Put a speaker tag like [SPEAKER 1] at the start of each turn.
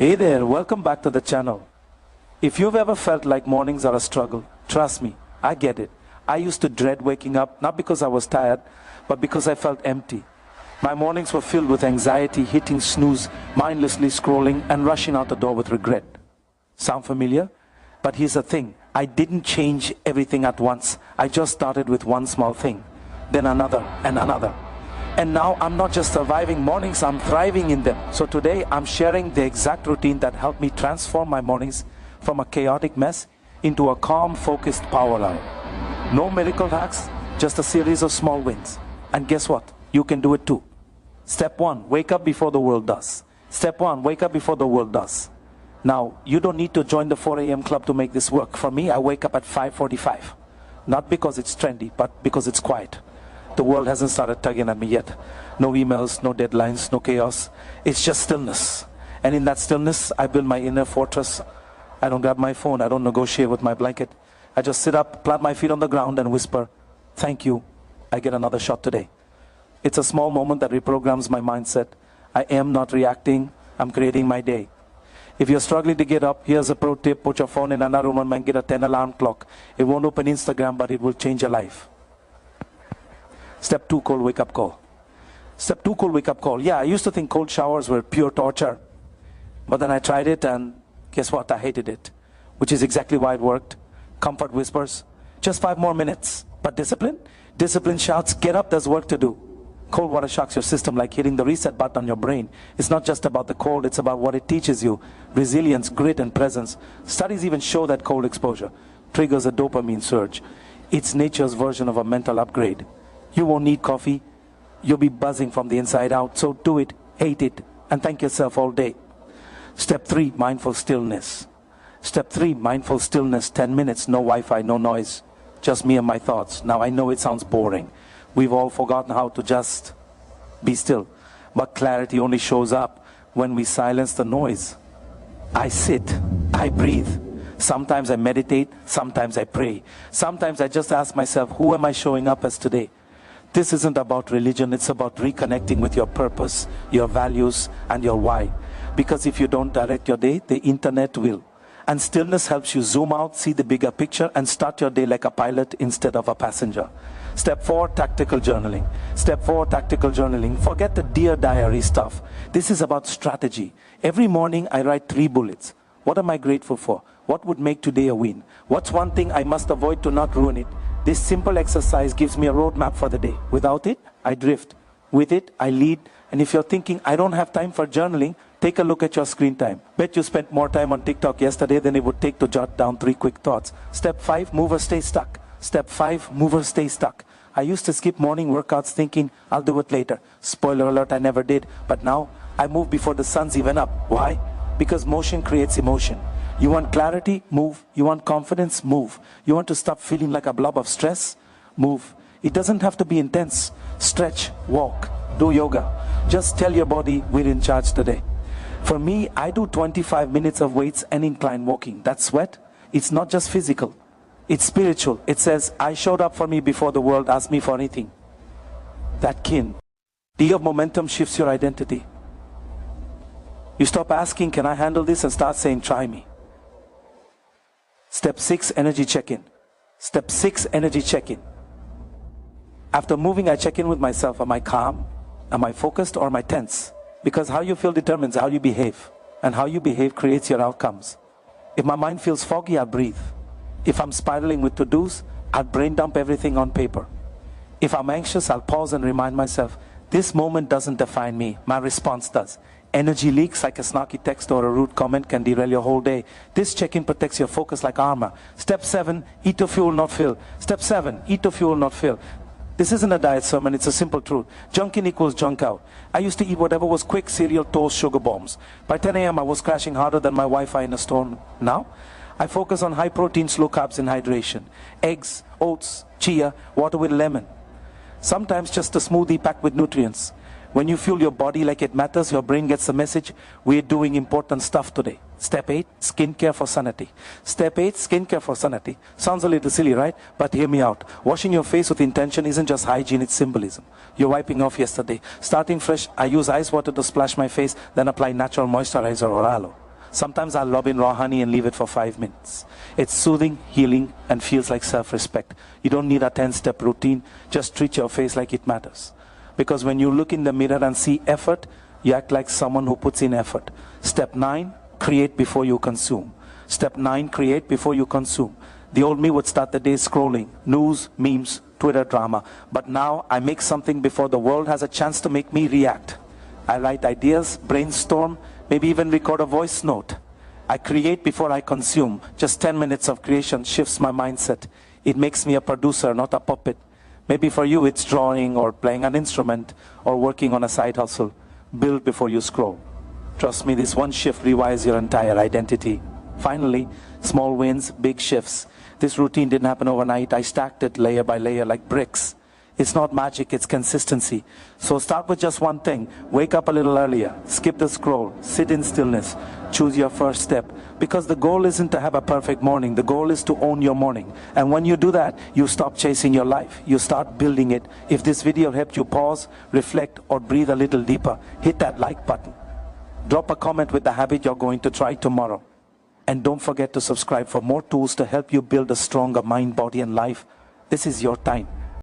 [SPEAKER 1] Hey there, welcome back to the channel. If you've ever felt like mornings are a struggle, trust me, I get it. I used to dread waking up, not because I was tired, but because I felt empty. My mornings were filled with anxiety, hitting snooze, mindlessly scrolling, and rushing out the door with regret. Sound familiar? But here's the thing, I didn't change everything at once. I just started with one small thing, then another and another. And now I'm not just surviving mornings, I'm thriving in them. So today I'm sharing the exact routine that helped me transform my mornings from a chaotic mess into a calm, focused power hour. No miracle hacks, just a series of small wins. And guess what? You can do it too. Step 1, wake up before the world does. Step 1, wake up before the world does. Now, you don't need to join the 4 a.m. club to make this work. For me, I wake up at 5:45. Not because it's trendy, but because it's quiet. The world hasn't started tugging at me yet. No emails, no deadlines, no chaos. It's just stillness. And in that stillness, I build my inner fortress. I don't grab my phone. I don't negotiate with my blanket. I just sit up, plant my feet on the ground and whisper, thank you. I get another shot today. It's a small moment that reprograms my mindset. I am not reacting. I'm creating my day. If you're struggling to get up, here's a pro tip. Put your phone in another room and get a 10 alarm clock. It won't open Instagram, but it will change your life. Step 2, cold wake up call. Step 2, cold wake up call. Yeah, I used to think cold showers were pure torture. But then I tried it and guess what? I hated it. Which is exactly why it worked. Comfort whispers. Just 5 more minutes. But discipline? Discipline shouts, get up, there's work to do. Cold water shocks your system like hitting the reset button on your brain. It's not just about the cold, it's about what it teaches you. Resilience, grit, and presence. Studies even show that cold exposure triggers a dopamine surge. It's nature's version of a mental upgrade. You won't need coffee. You'll be buzzing from the inside out. So do it, hate it, and thank yourself all day. Step 3, mindful stillness. Step 3, mindful stillness. 10 minutes, no Wi-Fi, no noise. Just me and my thoughts. Now I know it sounds boring. We've all forgotten how to just be still. But clarity only shows up when we silence the noise. I sit, I breathe. Sometimes I meditate, sometimes I pray. Sometimes I just ask myself, who am I showing up as today? This isn't about religion, it's about reconnecting with your purpose, your values, and your why. Because if you don't direct your day, the internet will. And stillness helps you zoom out, see the bigger picture, and start your day like a pilot instead of a passenger. Step 4, tactical journaling. Step 4, tactical journaling. Forget the Dear Diary stuff. This is about strategy. Every morning I write 3 bullets. What am I grateful for? What would make today a win? What's one thing I must avoid to not ruin it? This simple exercise gives me a roadmap for the day. Without it, I drift. With it, I lead. And if you're thinking, I don't have time for journaling, take a look at your screen time. Bet you spent more time on TikTok yesterday than it would take to jot down 3 quick thoughts. Step 5, move or stay stuck. Step 5, move or stay stuck. I used to skip morning workouts thinking, I'll do it later. Spoiler alert, I never did. But now, I move before the sun's even up. Why? Because motion creates emotion. You want clarity? Move. You want confidence? Move. You want to stop feeling like a blob of stress? Move. It doesn't have to be intense. Stretch, walk, do yoga. Just tell your body, we're in charge today. For me, I do 25 minutes of weights and incline walking. That sweat, it's not just physical. It's spiritual. It says, I showed up for me before the world asked me for anything. That kin. D of momentum shifts your identity. You stop asking, can I handle this? And start saying, try me. Step 6, energy check-in. Step 6, energy check-in. After moving, I check in with myself. Am I calm? Am I focused or am I tense? Because how you feel determines how you behave. And how you behave creates your outcomes. If my mind feels foggy, I'll breathe. If I'm spiraling with to-dos, I'll brain dump everything on paper. If I'm anxious, I'll pause and remind myself, this moment doesn't define me. My response does. Energy leaks like a snarky text or a rude comment can derail your whole day. This check-in protects your focus like armor. Step 7, eat to fuel, not fill. Step 7, eat to fuel, not fill. This isn't a diet sermon, it's a simple truth. Junk in equals junk out. I used to eat whatever was quick, cereal, toast, sugar bombs. By 10 a.m. I was crashing harder than my Wi-Fi in a store. Now, I focus on high protein, slow carbs and hydration. Eggs, oats, chia, water with lemon. Sometimes just a smoothie packed with nutrients. When you fuel your body like it matters, your brain gets the message, we're doing important stuff today. Step 8, skincare for sanity. Step 8, skincare for sanity. Sounds a little silly, right? But hear me out. Washing your face with intention isn't just hygiene, it's symbolism. You're wiping off yesterday. Starting fresh, I use ice water to splash my face, then apply natural moisturizer or aloe. Sometimes I'll lob in raw honey and leave it for 5 minutes. It's soothing, healing, and feels like self-respect. You don't need a 10-step routine. Just treat your face like it matters. Because when you look in the mirror and see effort, you act like someone who puts in effort. Step 9, create before you consume. Step 9, create before you consume. The old me would start the day scrolling, news, memes, Twitter drama. But now I make something before the world has a chance to make me react. I write ideas, brainstorm, maybe even record a voice note. I create before I consume. Just 10 minutes of creation shifts my mindset. It makes me a producer, not a puppet. Maybe for you it's drawing or playing an instrument or working on a side hustle. Build before you scroll. Trust me, this one shift rewires your entire identity. Finally, small wins, big shifts. This routine didn't happen overnight. I stacked it layer by layer like bricks. It's not magic, it's consistency. So start with just one thing. Wake up a little earlier. Skip the scroll. Sit in stillness. Choose your first step. Because the goal isn't to have a perfect morning. The goal is to own your morning. And when you do that, you stop chasing your life. You start building it. If this video helped you pause, reflect, or breathe a little deeper, hit that like button. Drop a comment with the habit you're going to try tomorrow. And don't forget to subscribe for more tools to help you build a stronger mind, body, and life. This is your time.